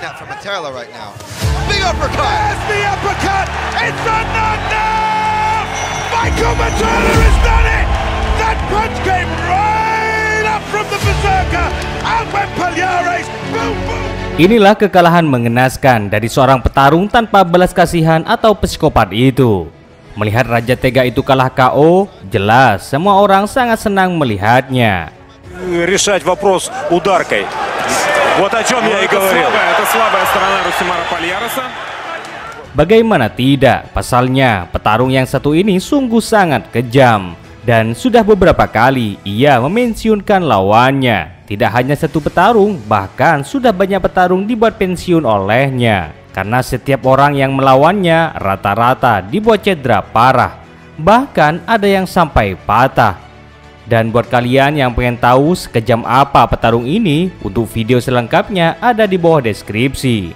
that from Materla right now. Big uppercut! There's the uppercut! It's enough! Michael Materla has done it! That punch came right up from the berserker! Out went Palhares! Boom, boom! Inilah kekalahan mengenaskan dari seorang petarung tanpa belas kasihan atau psikopat itu. Melihat Raja Tega itu kalah KO, jelas semua orang sangat senang melihatnya. Решать вопрос ударкой. Вот о чем я и говорил. Это слабая сторона Русимара Пальяреса. Bagaimana tidak, pasalnya petarung yang satu ini sungguh sangat kejam. Dan sudah beberapa kali ia memensiunkan lawannya. Tidak hanya satu petarung, bahkan sudah banyak petarung dibuat pensiun olehnya. Karena setiap orang yang melawannya rata-rata dibuat cedera parah. Bahkan ada yang sampai patah. Dan buat kalian yang pengen tahu sekejam apa petarung ini, untuk video selengkapnya ada di bawah deskripsi.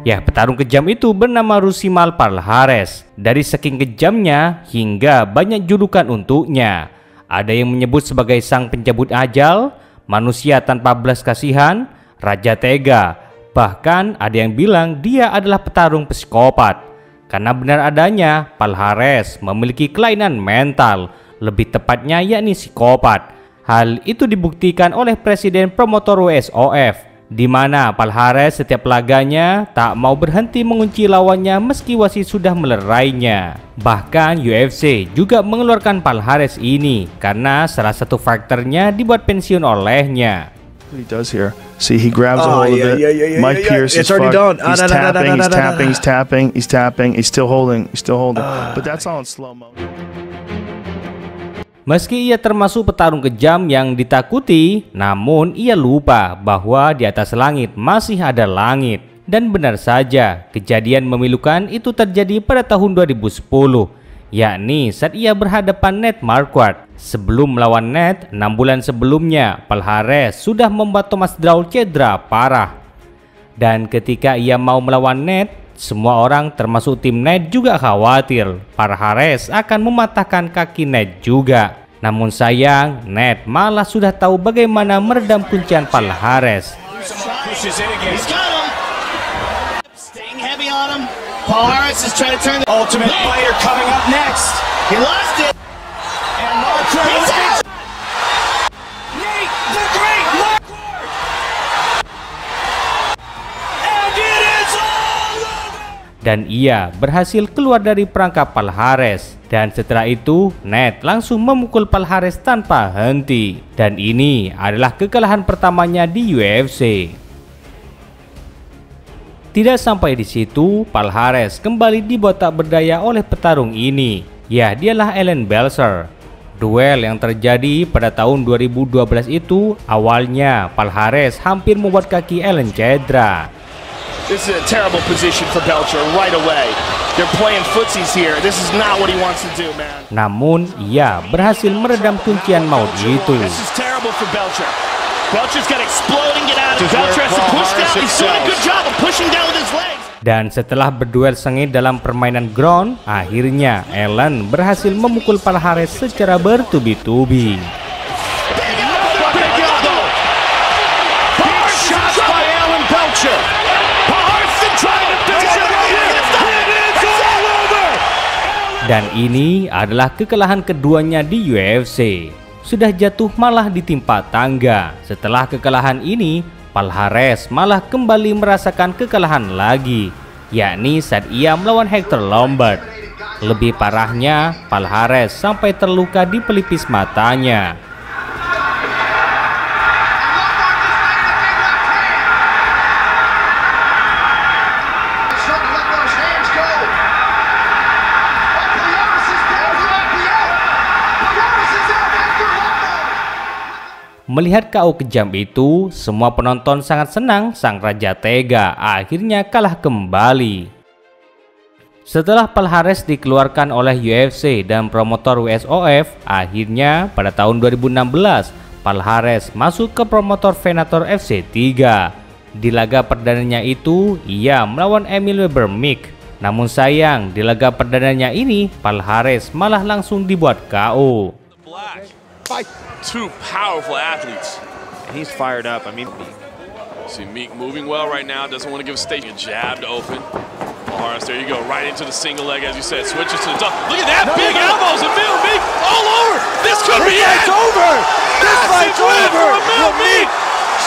Ya, petarung kejam itu bernama Rusimal Palhares. Dari saking kejamnya hingga banyak julukan untuknya. Ada yang menyebut sebagai sang pencabut ajal, manusia tanpa belas kasihan, Raja Tega. Bahkan ada yang bilang dia adalah petarung psikopat. Karena benar adanya Palhares memiliki kelainan mental, lebih tepatnya yakni psikopat. Hal itu dibuktikan oleh Presiden Promotor WSOF, di mana Palhares setiap laganya tak mau berhenti mengunci lawannya meski wasit sudah melerainya. Bahkan UFC juga mengeluarkan Palhares ini karena salah satu faktornya dibuat pensiun olehnya. He does here. See, he grabs a hold of it. Mike Pierce is fucked. He's tapping. He's still holding. But that's all in slow mo. Meski ia termasuk petarung kejam yang ditakuti, namun ia lupa bahwa di atas langit masih ada langit. Dan benar saja, kejadian memilukan itu terjadi pada tahun 2010, yakni saat ia berhadapan Nate Marquardt. Sebelum melawan Nate, 6 bulan sebelumnya, Palhares sudah membuat Thomas Draw cedera parah. Dan ketika ia mau melawan Nate, semua orang termasuk tim Nate juga khawatir Palhares akan mematahkan kaki Nate juga. Namun sayang, Nate malah sudah tahu bagaimana meredam kuncian Palhares. Palhares is trying to turn the Ultimate Fighter coming up next. He lost it. And Marquardt is out. Nate the Great Marquardt. And it is all over. Dan ia berhasil keluar dari perangkap Palhares. Dan setelah itu, Nate langsung memukul Palhares tanpa henti. Dan ini adalah kekalahan pertamanya di UFC. Tidak sampai di situ, Palhares kembali dibuat tak berdaya oleh petarung ini. Ya, dialah Alan Belcher. Duel yang terjadi pada tahun 2012 itu, awalnya Palhares hampir membuat kaki Alan cedera. This is a terrible position for Belcher right away. They're playing footsies here. This is not what he wants to do, man. Namun, ia berhasil meredam kuncian maut itu. This is terrible for Belcher. Belcher's got exploding, get out of it. Belcher has to push down. He's doing a good job of pushing down with his legs. Dan setelah berduel sengit dalam permainan ground, akhirnya Alan berhasil memukul Palhares secara bertubi-tubi. Dan ini adalah kekalahan keduanya di UFC. Sudah jatuh malah ditimpa tangga. Setelah kekalahan ini, Palhares malah kembali merasakan kekalahan lagi, yakni saat ia melawan Hector Lombard. Lebih parahnya, Palhares sampai terluka di pelipis matanya. Melihat KO kejam itu, semua penonton sangat senang sang Raja Tega akhirnya kalah kembali. Setelah Palhares dikeluarkan oleh UFC dan promotor WSOF, akhirnya pada tahun 2016, Palhares masuk ke promotor Venator FC 3. Di laga perdananya itu, ia melawan Emil Weber Mick. Namun sayang, di laga perdananya ini, Palhares malah langsung dibuat KO. fight. Two powerful athletes. And he's fired up. I mean, see Meek moving well right now. Doesn't want to give a station. Jabbed open. Palhares, there you go. Right into the single leg, as you said. Switches to the double. Look at that. Big elbows. Emil Meek all over. This could be it. It's over. This fight's over. Emil Meek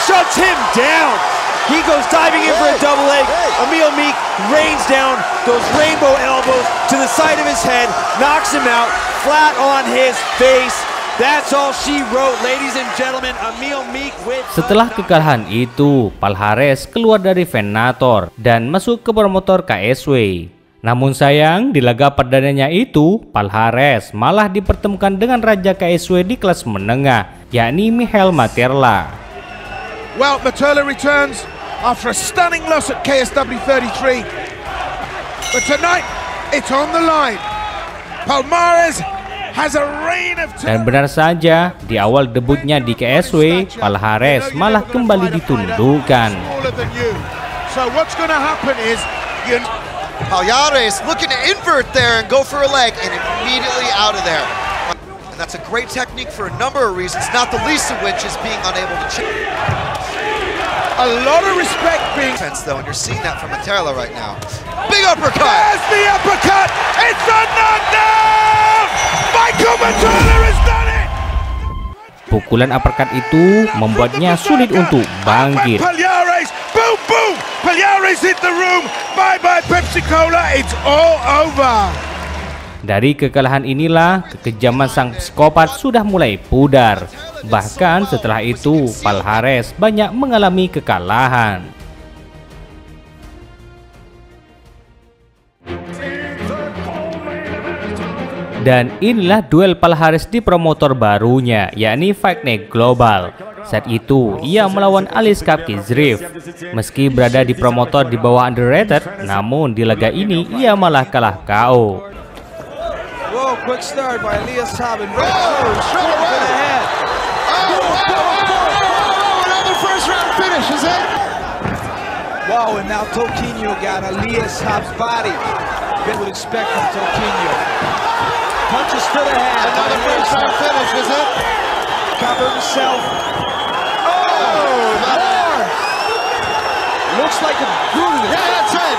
shuts him down. He goes diving in for a double leg. Emil Meek rains down those rainbow elbows to the side of his head, knocks him out flat on his face. That's all she wrote, ladies and gentlemen. Emil Meek with... Setelah kekalahan itu, Palhares keluar dari Venator dan masuk ke promotor KSW. Namun sayang, di laga perdananya itu, Palhares malah dipertemukan dengan raja KSW di kelas menengah, yakni Michael Materla. Well, Materla returns after a stunning loss at KSW 33. But tonight, it's on the line. Palhares has a reign of... Dan benar saja, di awal debutnya di KSW, Palhares malah kembali ditundukkan. So what's going to happen is... Palhares looking to invert there and go for a leg, and immediately out of there. And that's a great technique for a number of reasons, not the least of which is being unable to check. A lot of respect being... though, and you're seeing that from Materla right now. Big uppercut! There's the uppercut! It's a knockdown! Michael Materla has done it! Pukulan uppercut itu membuatnya sulit untuk bangkit. Palhares! Boom, boom! Palhares hit the room! Bye-bye Pepsi Cola! It's all over! Dari kekalahan inilah, kekejaman sang psikopat sudah mulai pudar. Bahkan setelah itu, Palhares banyak mengalami kekalahan. Dan inilah duel Palhares di promotor barunya, yakni Fight Night Global. Saat itu, ia melawan Aliskhab Khizriev. Meski berada di promotor di bawah underrated, namun di laga ini ia malah kalah KO. Whoa, quick start by Aliskhab and straight to the head. Another first round finish, is it? Wow, and now Toquinho got Alishab's body. Ben would expect from Toquinho. Punches to the head. Another first round finish, is it? Cover himself. Oh, more. Looks like a brutal. Yeah, that's it.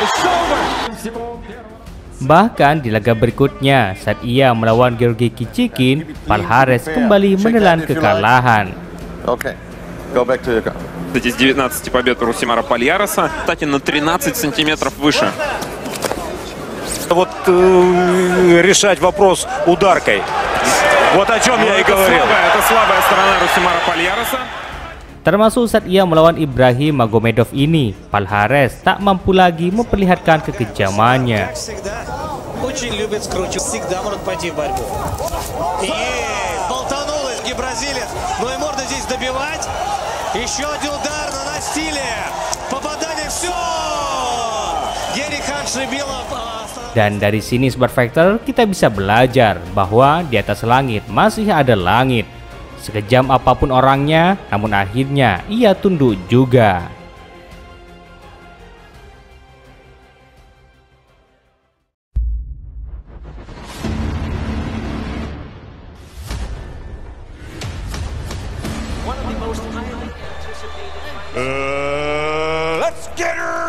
It's over. Bahkan di laga berikutnya, saat ia melawan Georgi Kichikin, Palhares kembali menelan kekalahan. Okay. Go back to your car. Кстати, с 19 побед у Русимара Пальяреса, кстати, на 13 сантиметров выше. Вот решать вопрос ударкой. Вот о чем я и говорил. Это слабая сторона Русимара Пальяреса. Termasuk saat ia melawan Ibrahim Magomedov ini, Palhares tak mampu lagi memperlihatkan kekejamannya. Dan dari sini Sport Factor kita bisa belajar bahwa di atas langit masih ada langit. Sekejam apapun orangnya, namun akhirnya ia tunduk juga. Let's get her!